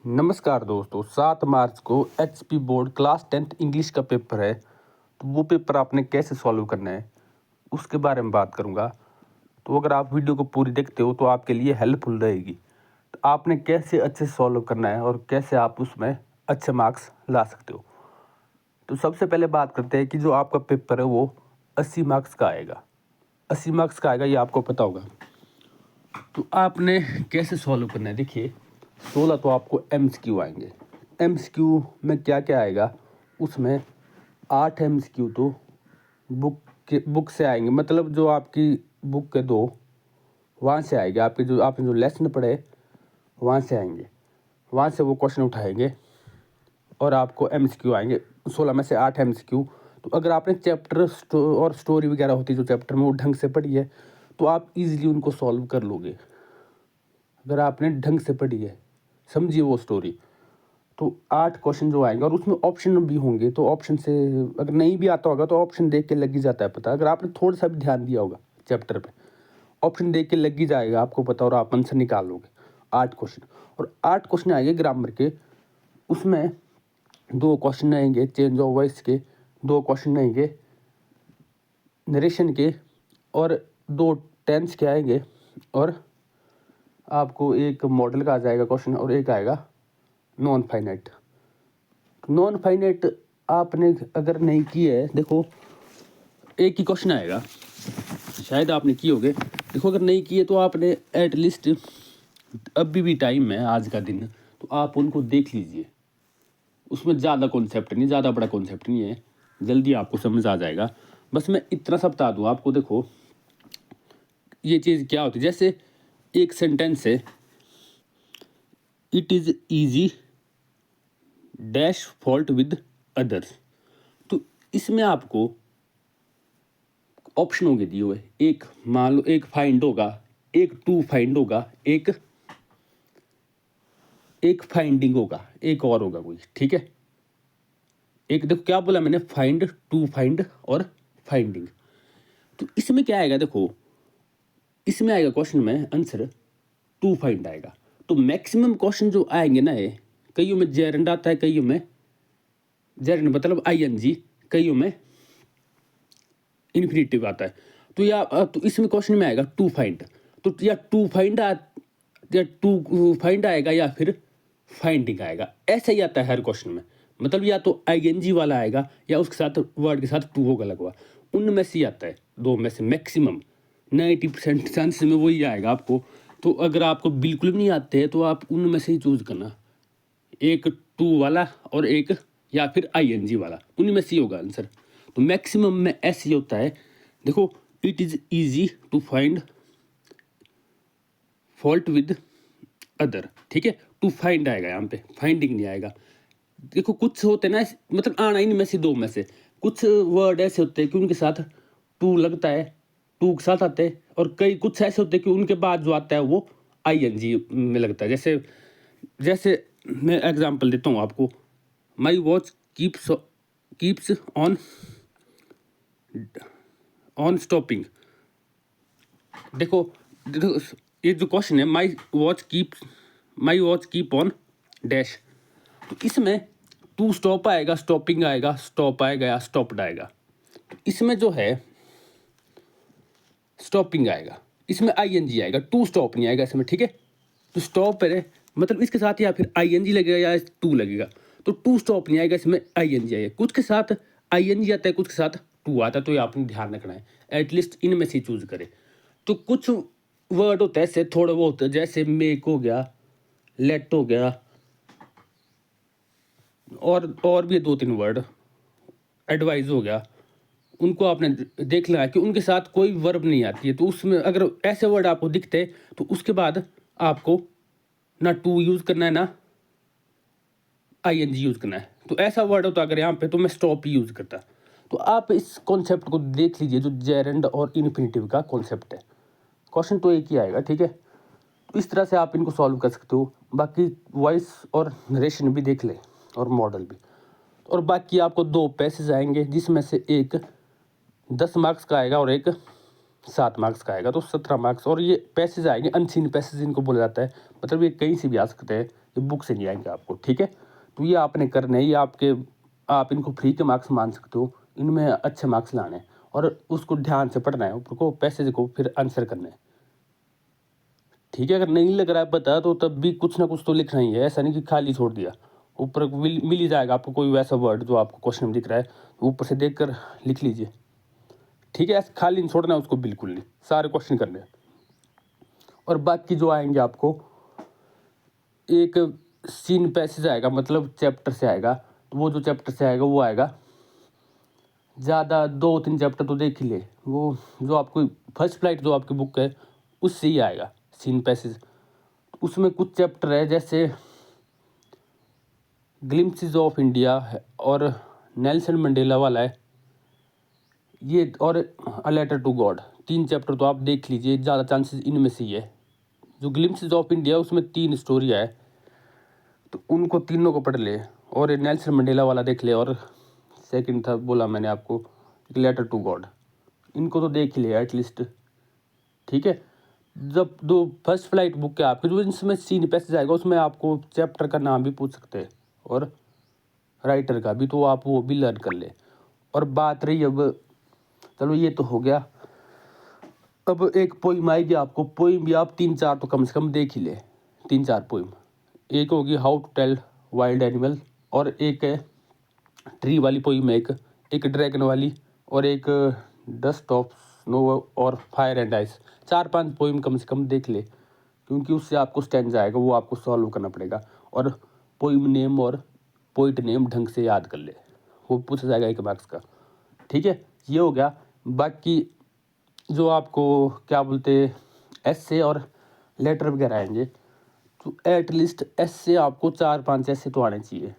नमस्कार दोस्तों, 7 मार्च को HP board class 10th English का पेपर है। तो वो पेपर आपने कैसे सॉल्व करना है उसके बारे में बात करूंगा। तो अगर आप वीडियो को पूरी देखते हो तो आपके लिए हेल्पफुल रहेगी। तो आपने कैसे अच्छे से सॉल्व करना है और कैसे आप उसमें अच्छे मार्क्स ला सकते हो। तो सबसे पहले बात करते हैं कि जो आपका पेपर है वो 80 मार्क्स का आएगा। 80 मार्क्स का आएगा, ये आपको पता होगा। तो आपने कैसे सॉल्व करना है, देखिए 16 तो आपको एमसीक्यू आएंगे। एमसीक्यू में क्या क्या आएगा, उसमें 8 एमसीक्यू तो बुक से आएंगे, मतलब जो आपकी बुक के दो वहाँ से आएंगे, आपके जो आपने जो लेसन पढ़े वहाँ से आएंगे, वहाँ से वो क्वेश्चन उठाएंगे और आपको एमसीक्यू आएंगे। 16 में से 8 एमसीक्यू। तो अगर आपने चैप्टर और स्टोरी वगैरह होती है जो चैप्टर में, वो ढंग से पढ़ी है तो आप इजीली उनको सॉल्व कर लोगे। अगर आपने ढंग से पढ़ी है, समझिए वो स्टोरी, तो 8 क्वेश्चन जो आएंगे और उसमें ऑप्शन भी होंगे। तो ऑप्शन से अगर नहीं भी आता होगा तो ऑप्शन देख के लग ही जाता है पता। अगर आपने थोड़ा सा भी ध्यान दिया होगा चैप्टर पे, ऑप्शन देख के लग ही जाएगा आपको पता, और आप आंसर निकाल लोगे। 8 क्वेश्चन, और 8 क्वेश्चन आएंगे ग्रामर के। उसमें 2 क्वेश्चन आएंगे चेंज ऑफ वॉइस के, 2 क्वेश्चन आएंगे नरेशन के, और 2 टेंस के आएंगे, और आपको एक मॉडल का आ जाएगा क्वेश्चन, और एक आएगा नॉन फाइनाइट। नॉन फाइनाइट आपने अगर नहीं की है, देखो एक ही क्वेश्चन आएगा, शायद आपने किए होगे। देखो अगर नहीं किए तो आपने एटलीस्ट अभी भी टाइम है, आज का दिन, तो आप उनको देख लीजिए। उसमें ज़्यादा कॉन्सेप्ट नहीं, ज़्यादा बड़ा कॉन्सेप्ट नहीं है, जल्दी आपको समझ आ जाएगा। बस मैं इतना सा बता दूँ आपको। देखो ये चीज़ क्या होती है, जैसे एक सेंटेंस है, it is easy dash fault with others. तो इसमें आपको ऑप्शन होंगे दिए हुए। एक मान लो एक फाइंड होगा, एक टू फाइंड होगा, एक फाइंडिंग होगा, एक और होगा कोई, ठीक है। एक देखो क्या बोला मैंने, फाइंड, टू फाइंड और फाइंडिंग। तो इसमें क्या आएगा, देखो इसमें आएगा क्वेश्चन में आंसर टू फाइंड आएगा। तो मैक्सिमम क्वेश्चन जो आएंगे ना, ये कईयों में जेरेंड आता है, कईयों में जेरेंड मतलब आईएनजी, कईयों में इन्फिनेटिव आता है। तो या तो इसमें क्वेश्चन में आएगा टू फाइंड। तो या टू फाइंड आएगा या फिर फाइंडिंग आएगा, ऐसा ही आता है हर क्वेश्चन में। मतलब या तो आईएनजी वाला आएगा या उसके साथ वर्ड के साथ टू होगा लगा हुआ, उनमें से ही आता है, दो में से मैक्सिमम 90% चांसेस में वही आएगा आपको। तो अगर आपको बिल्कुल भी नहीं आते हैं तो आप उनमें से ही चूज करना, एक टू वाला और एक या फिर आईएनजी वाला, उनमें से ही होगा आंसर। तो मैक्सिमम में ऐसे ही होता है। देखो it is easy to find fault with other, ठीक है। टू फाइंड आएगा यहाँ पे, फाइंडिंग नहीं आएगा। देखो कुछ होते हैं ना, मतलब आना इनमें से दो में से, कुछ वर्ड ऐसे होते हैं कि उनके साथ टू लगता है, टू के साथ आते हैं, और कई कुछ ऐसे होते हैं कि उनके बाद जो आता है वो आईएनजी में लगता है। जैसे जैसे मैं एग्जांपल देता हूँ आपको, my watch keeps on stopping. देखो ये जो क्वेश्चन है, my watch keep on dash, तो इसमें टू स्टॉप आएगा, स्टॉपिंग आएगा, स्टॉप आएगा या स्टॉप्ड आएगा। तो इसमें जो है स्टॉपिंग आएगा, इसमें आईएनजी आएगा, टू स्टॉप नहीं आएगा इसमें, ठीक है। तो स्टॉप है मतलब इसके साथ या फिर आईएनजी लगेगा या टू लगेगा। तो टू स्टॉप नहीं आएगा, इसमें आईएनजी आएगा। कुछ के साथ आईएनजी आता है, कुछ के साथ टू आता है, तो ये आपने ध्यान रखना है। एटलीस्ट इनमें से चूज करें। तो कुछ वर्ड होते हैं ऐसे थोड़े बहुत, जैसे मेक हो गया, लेट हो गया, और भी 2-3 वर्ड, एडवाइस हो गया, उनको आपने देख लिया कि उनके साथ कोई वर्ब नहीं आती है। तो उसमें अगर ऐसे वर्ड आपको दिखते तो उसके बाद आपको ना टू यूज़ करना है ना आईएनजी यूज़ करना है। तो ऐसा वर्ड होता अगर यहाँ पे, तो मैं स्टॉप ही यूज़ करता। तो आप इस कॉन्सेप्ट को देख लीजिए, जो जेरेंड और इन्फिनेटिव का कॉन्सेप्ट है। क्वेश्चन तो एक ही आएगा, ठीक है। तो इस तरह से आप इनको सॉल्व कर सकते हो। बाकी वॉइस और नरेशन भी देख ले, और मॉडल भी। और बाकी आपको 2 पैसेज आएंगे, जिसमें से एक 10 मार्क्स का आएगा और एक 7 मार्क्स का आएगा, तो 17 मार्क्स। और ये पैसेज आएंगे अनसीन पैसेज इनको बोला जाता है, मतलब ये कहीं से भी आ सकते हैं, ये बुक से नहीं आएंगे आपको, ठीक है। तो ये आपने करना है, ये आप इनको फ्री के मार्क्स मान सकते हो, इनमें अच्छे मार्क्स लाने हैं और उसको ध्यान से पढ़ना है, ऊपर को पैसेज को फिर आंसर करना है, ठीक है। अगर नहीं लग रहा है पता तो तब भी कुछ ना कुछ तो लिखना ही है, ऐसा नहीं कि खाली छोड़ दिया। ऊपर मिल ही जाएगा आपको कोई वैसा वर्ड जो आपको क्वेश्चन में दिख रहा है, ऊपर से देख कर लिख लीजिए, ठीक है। ऐसे खाली नहीं छोड़ना है उसको, बिल्कुल नहीं, सारे क्वेश्चन करने हैं। और बाकी जो आएंगे आपको एक सीन पैसेज आएगा, मतलब चैप्टर से आएगा, तो वो जो चैप्टर से आएगा वो आएगा ज़्यादा 2-3 चैप्टर तो देख ही ले, वो जो आपको फर्स्ट फ्लाइट जो आपकी बुक है उससे ही आएगा सीन पैसेज। उसमें कुछ चैप्टर है जैसे ग्लिम्पसेस ऑफ इंडिया है और नेल्सन मंडेला वाला है ये, और a letter to God, 3 chapter तो आप देख लीजिए, ज़्यादा चांसेस इनमें से ही है। जो ग्लिम्पसेस ऑफ इंडिया उसमें 3 स्टोरी है, तो उनको तीनों को पढ़ ले, और नेल्सन मंडेला वाला देख ले, और सेकंड था बोला मैंने आपको लेटर टू गॉड, इनको तो देख ही ले एटलीस्ट, ठीक है। जब दो फर्स्ट फ्लाइट बुक है आपकी, जो इसमें सीन पैसेज आएगा उसमें आपको चैप्टर का नाम भी पूछ सकते हैं और राइटर का भी, तो आप वो भी लर्न कर ले। और बात रही अब, चलो ये तो हो गया, अब एक पोइम आएगी आपको, पोइम भी आप 3-4 तो कम से कम देख ही ले, 3-4 पोइम। एक होगी how to tell wild animal, और एक है ट्री वाली पोइम है, एक ड्रैगन वाली, और एक डस्ट ऑफ स्नो और फायर एंड आइस। 4-5 पोइम कम से कम देख ले, क्योंकि उससे आपको स्टैंजा आएगा, वो आपको सॉल्व करना पड़ेगा। और पोइम नेम और पोइट नेम ढंग से याद कर ले, वो पूछा जाएगा 1 मार्क्स का, ठीक है। ये हो गया। बाकी जो आपको क्या बोलते एस्से और लेटर वगैरह आएंगे, तो एटलीस्ट एस्से आपको 4-5 ऐसे तो आने चाहिए,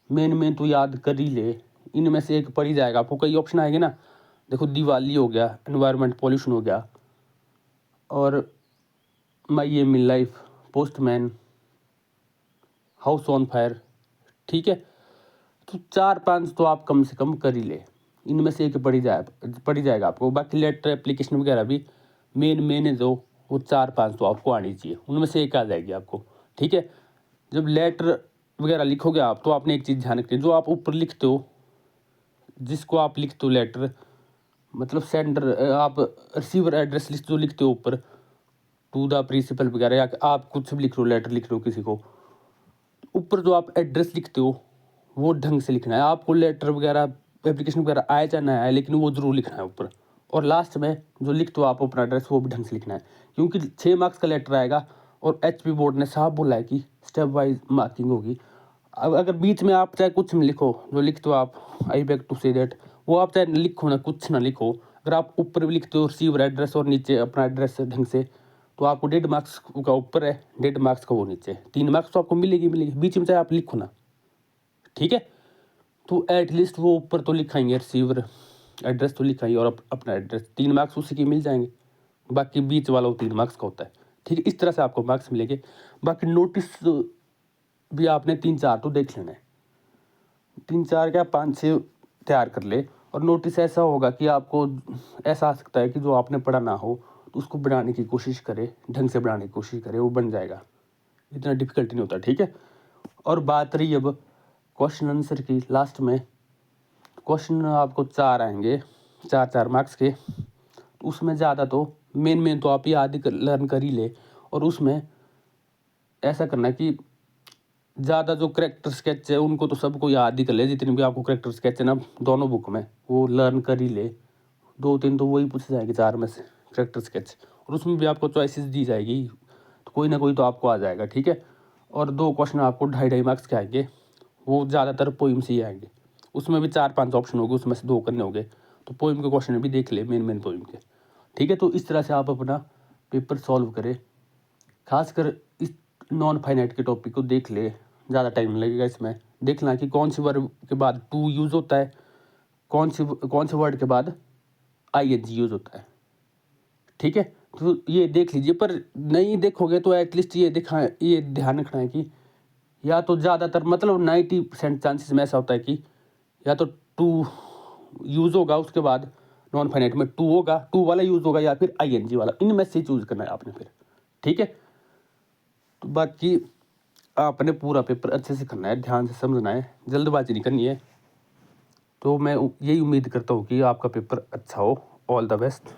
मेन तो याद कर ही ले, इनमें से एक पढ़ ही जाएगा। आपको कई ऑप्शन आएंगे ना, देखो दिवाली हो गया, एनवायरनमेंट पॉल्यूशन हो गया, और my aim in life, postman, house on fire, ठीक है। तो 4-5 तो आप कम से कम कर ही ले, इनमें से एक पढ़ ही जाएगा आपको। बाकी लेटर एप्लीकेशन वगैरह भी मेन है जो, वो 4-5 तो आपको आनी चाहिए, उनमें से एक आ जाएगी आपको, ठीक है। जब लेटर वगैरह लिखोगे आप, तो आपने एक चीज़ ध्यान रखनी है, जो आप ऊपर लिखते हो, जिसको आप लिखते हो लेटर, मतलब सेंडर, आप रिसीवर एड्रेस लिस्ट जो लिखते हो ऊपर, टू द प्रिंसिपल वगैरह, या आप कुछ भी लिख रहे हो, लेटर लिख रहे हो किसी को, ऊपर जो आप एड्रेस लिखते हो वो ढंग से लिखना है आपको। लेटर वगैरह एप्लीकेशन वगैरह आए चाहे ना आए, लेकिन वो जरूर लिखना है ऊपर। और लास्ट में जो लिखते हो आप अपना एड्रेस, वो भी ढंग से लिखना है, क्योंकि 6 मार्क्स का लेटर आएगा, और HP बोर्ड ने साफ बोला है कि स्टेप वाइज मार्किंग होगी। अब अगर बीच में आप चाहे कुछ भी लिखो, जो लिखते हो आप, आई बैक टू से दैट, वो आप चाहे लिखो ना, कुछ ना लिखो, अगर आप ऊपर भी लिखते हो रिसीवर एड्रेस और नीचे अपना एड्रेस ढंग से, तो आपको 1.5 मार्क्स का ऊपर है, 1.5 मार्क्स का वो नीचे, 3 मार्क्स तो आपको मिलेगी। बीच में चाहे आप लिखो ना, ठीक है। तो एटलीस्ट वो ऊपर तो लिखाएंगे, रिसीवर एड्रेस तो लिखाएंगे, और अपना एड्रेस, 3 मार्क्स उसी के मिल जाएंगे। बाकी बीच वाला वो 3 मार्क्स का होता है, ठीक है। इस तरह से आपको मार्क्स मिलेंगे। बाकी नोटिस भी आपने 3-4 तो देख लेना है, 3-4 क्या 5-6 तैयार कर ले। और नोटिस ऐसा होगा कि आपको ऐसा आ सकता है कि जो आपने पढ़ा ना हो, तो उसको बनाने की कोशिश करे, ढंग से बनाने की कोशिश करे, वो बन जाएगा, इतना डिफिकल्ट नहीं होता, ठीक है। और बात रही अब क्वेश्चन आंसर की, लास्ट में क्वेश्चन आपको 4 आएंगे, 4-4 मार्क्स के। तो उसमें ज़्यादा तो मेन तो आप याद ही लर्न कर ही ले, और उसमें ऐसा करना कि ज़्यादा जो करेक्टर स्केच है उनको तो सबको याद ही कर ले, जितने भी आपको करेक्टर स्केच है ना दोनों बुक में, वो लर्न कर ही ले। 2-3 तो वही पूछे जाएंगे 4 में से करेक्टर स्केच, और उसमें भी आपको चॉइसेस दी जाएगी, तो कोई ना कोई तो आपको आ जाएगा, ठीक है। और 2 क्वेश्चन आपको 2.5 मार्क्स के आएंगे, वो ज़्यादातर पोइम से ही आएंगे, उसमें भी 4-5 ऑप्शन होंगे, उसमें से 2 करने होंगे, तो पोइम के क्वेश्चन भी देख ले, मेन पोइम के, ठीक है। तो इस तरह से आप अपना पेपर सॉल्व करें, खासकर इस नॉन फाइनाइट के टॉपिक को देख ले, ज़्यादा टाइम लगेगा इसमें। देखना कि कौन सी वर्ड के बाद टू यूज़ होता है, कौन से वर्ड के बाद ING यूज़ होता है, ठीक है। तो ये देख लीजिए, पर नहीं देखोगे तो एटलीस्ट ये ध्यान रखना है कि या तो ज़्यादातर, मतलब 90% चांसेस में ऐसा होता है कि या तो टू यूज़ होगा, उसके बाद नॉन फाइनाइट में टू होगा, टू वाला यूज होगा या फिर आईएनजी वाला, इनमें से चूज करना है आपने फिर। ठीक है, तो बाकी आपने पूरा पेपर अच्छे से करना है, ध्यान से समझना है, जल्दबाजी नहीं करनी है। तो मैं यही उम्मीद करता हूँ कि आपका पेपर अच्छा हो। All the best.